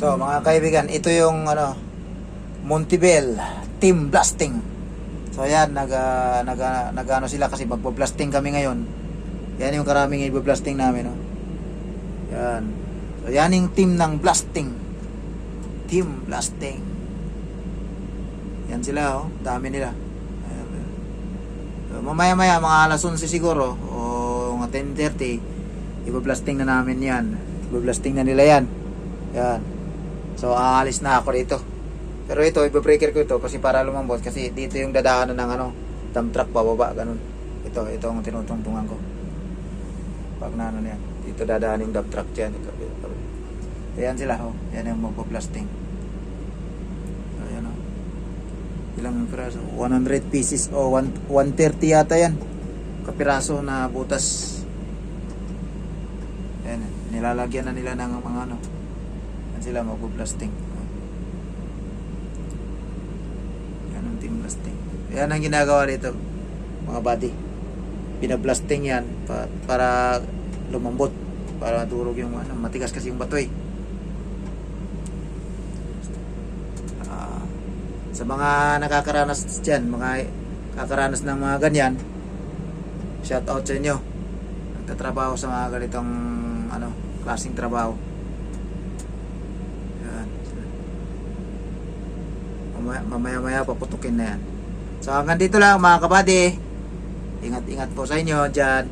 So mga kaibigan, ito yung ano, Montebel Team Blasting. So ayan, nag-ano sila kasi magbo-blasting kami ngayon. Yan yung karaming i-blasting namin, no? Yan. So yan yung team ng blasting. Team Blasting. Yan sila, oh. Dami nila. Ayan. So, mamaya-maya, mga alas 11 siguro, o mga 10:30, i-blasting na namin yan. I-blasting na nila yan. Yan. So aalis na ako dito. Pero ito, i-breaker ko ito kasi para lumambot. Kasi dito yung dadaanan ng ano, dump truck pababa, ganun. Ito ang tinutungtungan ko. Pag na ano yan. Dito dadaan yung dump truck dyan. Ito. Ayan sila, oh. Yan yung magpo-blasting. Ayan, oh. Ilang piraso? 100 pieces, o 130 yata yan. Kapiraso na butas. Ayan, nilalagyan na nila ng mga ano. Yan sila magpo-blasting. Team blasting. Yan ang ginagawa dito, mga buddy. Pinablasting yan para lumambot, para maturog yung ano, matigas kasi yung bato eh. Sa mga nakakaranas dyan, mga kakaranas ng mga ganyan, shout out sa inyo. Nagtatrabaho sa mga ganitong ano, klaseng trabaho. Mamaya-maya paputukin na yan. So hanggang dito lang mga kabady. Ingat-ingat po sa inyo dyan.